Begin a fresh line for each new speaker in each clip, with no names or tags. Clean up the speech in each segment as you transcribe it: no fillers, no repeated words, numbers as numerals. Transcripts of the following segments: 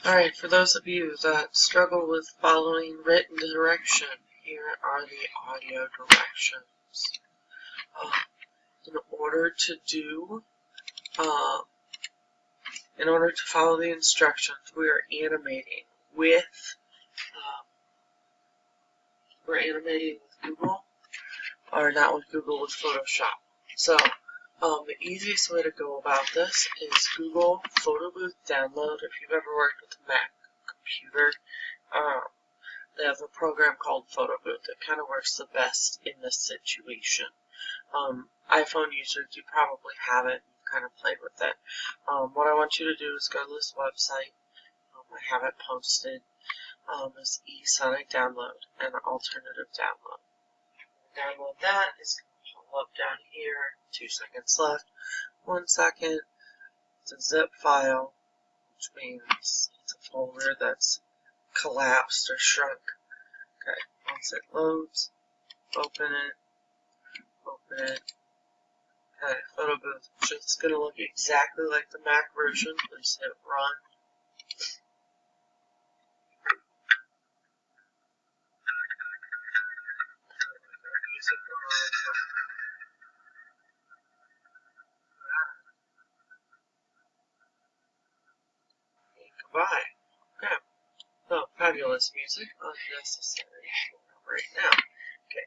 Alright, for those of you that struggle with following written direction, here are the audio directions. In order to follow the instructions, we are animating with Google, or not with Google, with Photoshop. So, the easiest way to go about this is Google Photo Booth Download. If you've ever worked with a Mac computer, they have a program called Photo Booth that kind of works the best in this situation. iPhone users, you probably have it, you've kind of played with it. What I want you to do is go to this website. I have it posted. This eSonic download, an alternative download. Download that is going to pull up down here. 2 seconds left. 1 second. It's a zip file, which means it's a folder that's collapsed or shrunk. Okay, once it loads, open it. Okay, Photo Booth. So it's going to look exactly like the Mac version. Please hit run. Goodbye. Okay. So, fabulous music, unnecessary right now. Okay.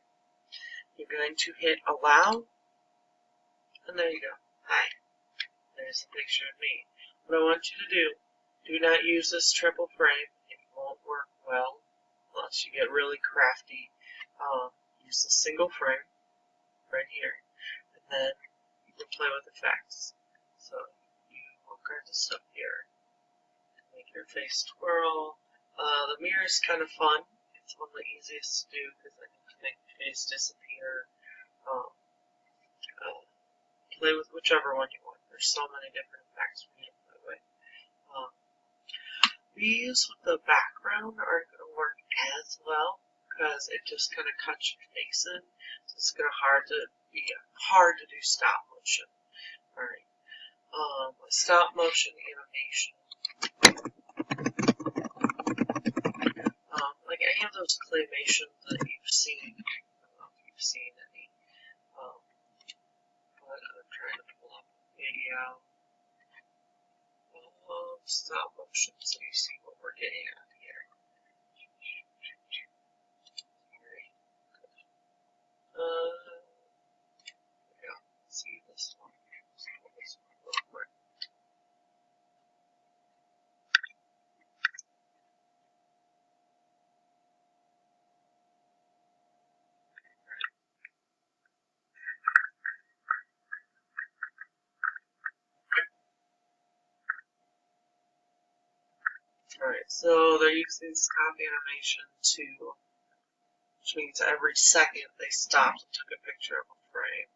You're going to hit allow, and there you go. Hi. There's a picture of me. What I want you to do not use this triple frame. It won't work well unless you get really crafty. Use the single frame right here, and then you can play with effects. So you all kinds of stuff here. Make your face twirl. The mirror is kind of fun. It's one of the easiest to do because then you can make the face disappear. Play with whichever one you want. There's so many different effects for you to play with. These with the background aren't going to work as well because it just kind of cuts your face in. So it's going to be hard to do stop motion. Alright. Stop motion animation. Like any of those claymations that you've seen. I don't know if you've seen any. But I'm trying to pull up a video of stop motion so you see what we're getting at here. Yeah, see this one. Let's pull this one real quick. Alright, so they're using stop animation which means every second they stopped and took a picture of a frame.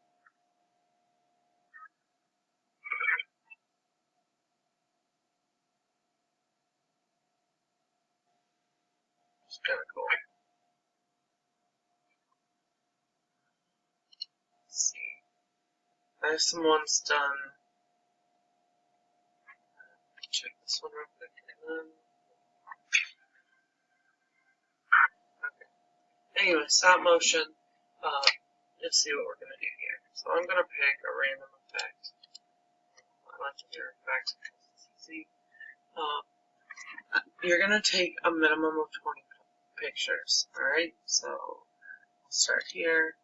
It's kind of cool. Let's see. I have some ones done. Check this one real quick. Okay. Anyway, stop motion. Let's see what we're going to do here. So I'm going to pick a random effect. I like to do effects because it's easy. You're going to take a minimum of 20 pictures. Alright, so I'll start here.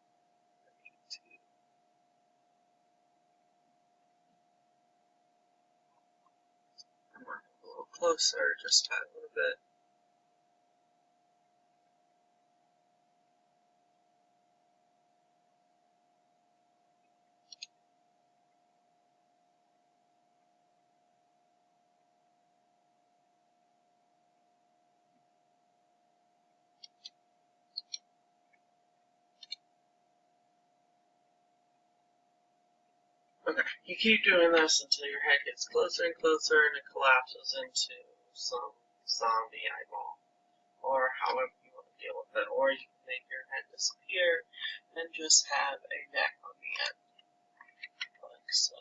I'm working a little closer, just a little bit. Okay, you keep doing this until your head gets closer and closer and it collapses into some zombie eyeball, or however you want to deal with it, or you can make your head disappear and just have a neck on the end, like so.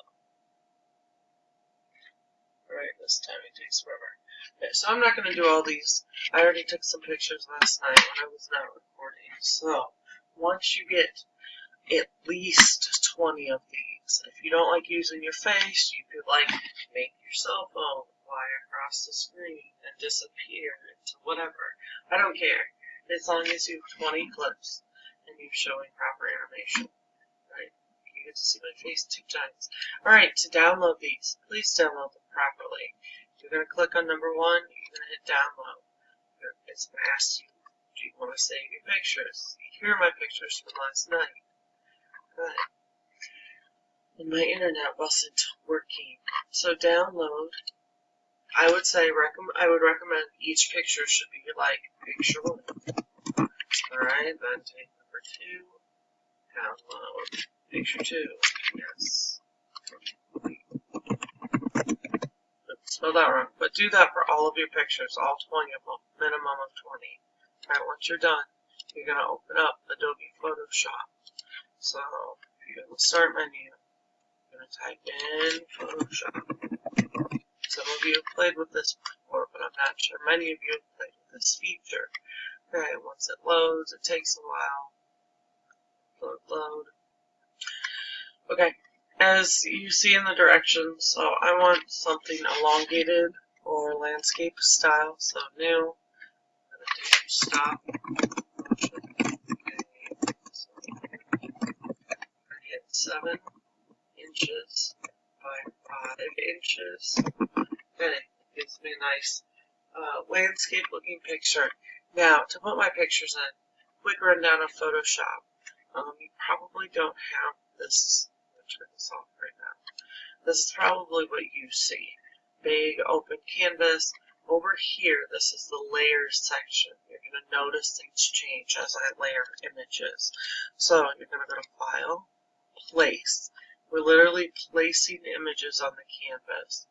Alright, this time it takes forever. Okay, so I'm not going to do all these. I already took some pictures last night when I was not recording. So once you get at least 20 of these, if you don't like using your face, you could like make your cell phone fly across the screen and disappear into whatever. I don't care. As long as you have 20 clips and you're showing proper animation. Right? You get to see my face 2 times. Alright, to download these, please download them properly. You're going to click on number 1, you're going to hit download. It's going to ask you, do you want to save your pictures? Here are my pictures from last night. Good. And my internet wasn't working. So download. I would say I would recommend each picture should be like picture 1. Alright, then take number 2, download. Picture 2, yes. Spelled that wrong, but do that for all of your pictures, all 20 of them, minimum of 20. Alright, once you're done, you're going to open up Adobe Photoshop. So, if you go to the Start menu, you're going to type in Photoshop. Some of you have played with this before, but I'm not sure many of you have played with this feature. Okay, once it loads, it takes a while. Load. Okay, as you see in the directions, so I want something elongated or landscape style, so new. I'm going to do stop motion. Okay, so I hit 7 inches by 5 inches. And it gives me a nice landscape looking picture. Now, to put my pictures in, quick rundown of Photoshop. You probably don't have this. I'm going to turn this off right now. This is probably what you see. Big open canvas. Over here, this is the layers section. You're going to notice things change as I layer images. So you're going to go to File, Place. We're literally placing images on the canvas.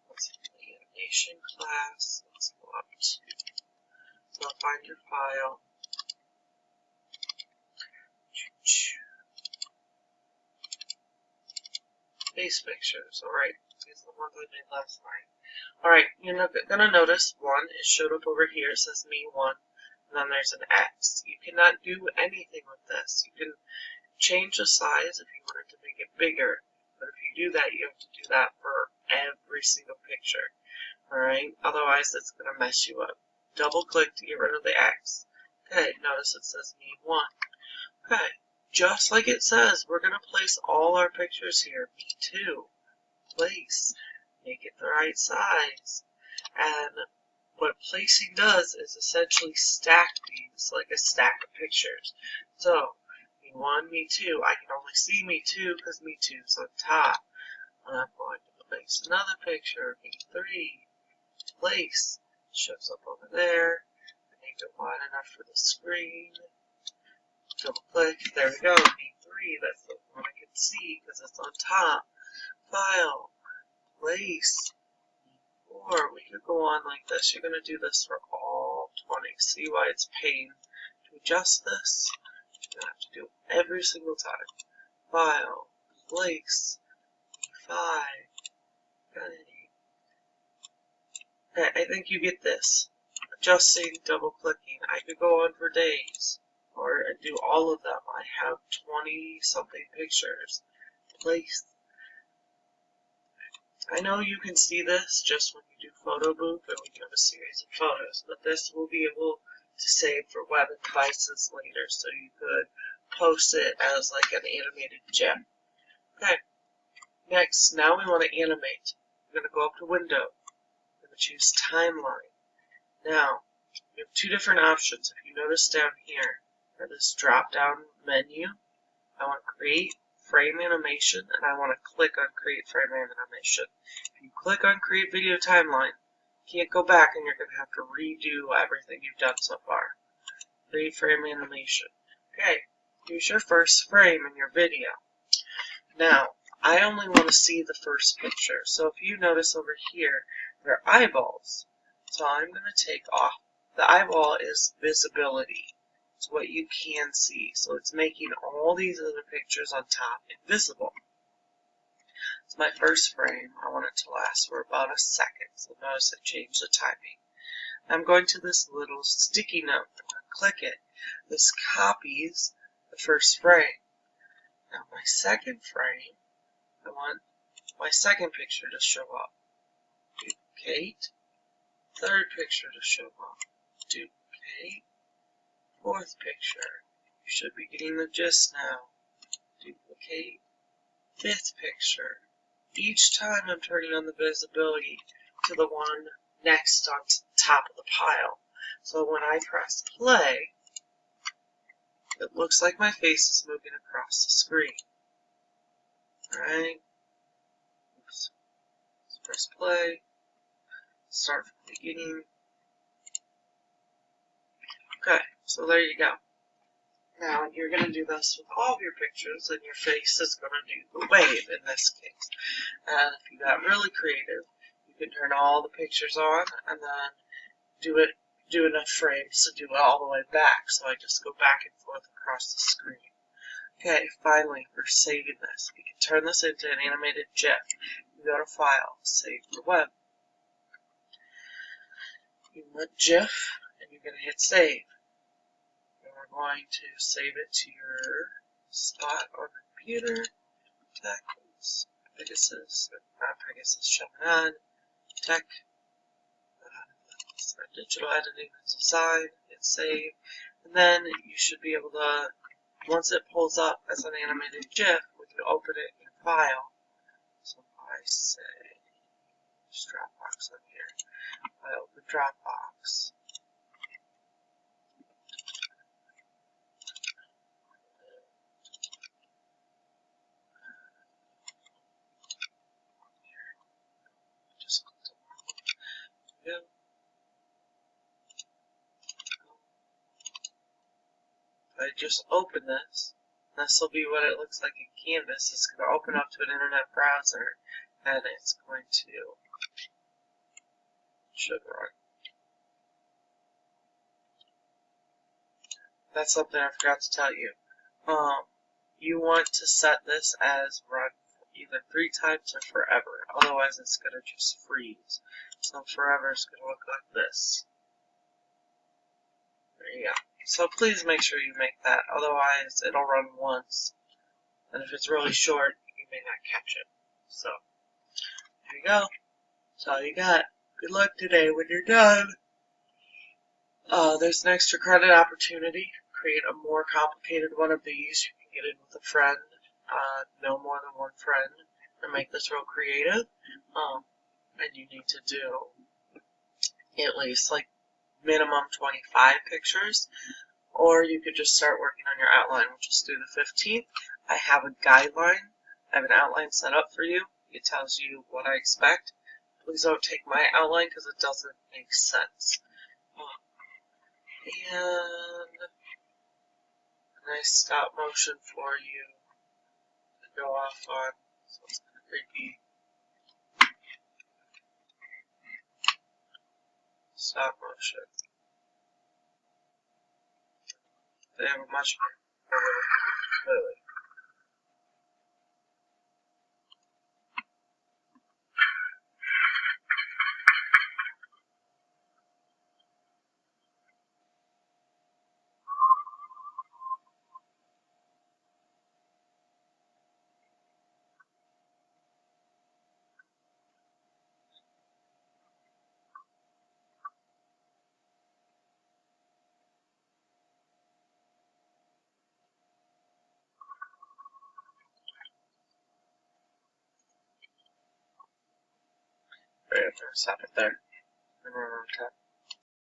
Let's see, the animation class. Let's go up to. So find your file. Base pictures. Alright, these are the ones I made last night. Alright, you're going to notice one, it showed up over here, it says me 1, and then there's an X. You cannot do anything with this. You can change the size if you wanted to make it bigger, but if you do that, you have to do that for every single picture. Alright, otherwise it's going to mess you up. Double click to get rid of the X. Okay, notice it says me 1. Okay, just like it says, we're going to place all our pictures here. Me 2. Place. Make it the right size. And what placing does is essentially stack these like a stack of pictures. So, me 1, me 2. I can only see me 2 because me 2 is on top. And I'm going to place another picture. Me 3. Place. Shows up over there. Make it wide enough for the screen. Double click. There we go. Me3. That's the one I can see because it's on top. File. Place. Me4. We could go on like this. You're going to do this for all 20. See why it's pain to adjust this? You're going to have to do it every single time. File. Place. Me5. Okay, I think you get this. Adjusting, double clicking. I could go on for days. Or do all of them. I have 20 something pictures. Place. I know you can see this just when you do photo booth or when you have a series of photos, but this will be able to save for web and devices later, so you could post it as like an animated GIF. Okay. Next, now we want to animate. We're going to go up to Window. We're going to choose Timeline. Now, we have 2 different options. If you notice down here, for this drop-down menu, I want to create frame animation, and I want to click on create frame animation. If you click on create video timeline, you can't go back and you're going to have to redo everything you've done so far. Create frame animation. Okay, here's your first frame in your video. Now, I only want to see the first picture, so if you notice over here, there are eyeballs. So I'm going to take off. The eyeball is visibility. It's what you can see. So it's making all these other pictures on top invisible. It's my first frame. I want it to last for about a second. So notice I changed the timing. I'm going to this little sticky note. I'm going to click it. This copies the first frame. Now my second frame, I want my second picture to show up. Duplicate. Third picture to show up. Duplicate. Fourth picture. You should be getting the gist now. Duplicate. Fifth picture. Each time I'm turning on the visibility to the one next on top of the pile. So when I press play, it looks like my face is moving across the screen. Alright? Let's press play. Start from the beginning. Okay, so there you go. Now you're going to do this with all of your pictures, and your face is going to do the wave in this case. And if you got really creative, you can turn all the pictures on and then do enough frames to do it all the way back. So I just go back and forth across the screen. Okay, finally, for saving this, we can turn this into an animated GIF. You go to File, Save for Web. You want GIF, and you're going to hit Save. And we're going to save it to your spot on the computer. Text, Pegasus, not Pegasus, Gemini, Tech, digital editing and design, hit Save. And then you should be able to, once it pulls up as an animated GIF, we can open it in File. So I say, there's Dropbox on here. I open Dropbox. Just click on it. I just open this. This will be what it looks like in Canvas. It's going to open up to an internet browser, and it's going to run. That's something I forgot to tell you. You want to set this as run either 3 times or forever. Otherwise, it's going to just freeze. So forever is going to look like this. There you go. So please make sure you make that. Otherwise, it'll run once. And if it's really short, you may not catch it. So, there you go. That's all you got. Good luck today when you're done. There's an extra credit opportunity. Create a more complicated one of these. You can get in with a friend, no more than one friend, and make this real creative. And you need to do at least like minimum 25 pictures, or you could just start working on your outline, which is through the 15th. I have a guideline. I have an outline set up for you. It tells you what I expect. Please don't take my outline because it doesn't make sense. And a nice stop motion for you to go off on. So it's kind of creepy. Stop motion. They have a much better clearly. Right, I'm going to stop it there. And run on top.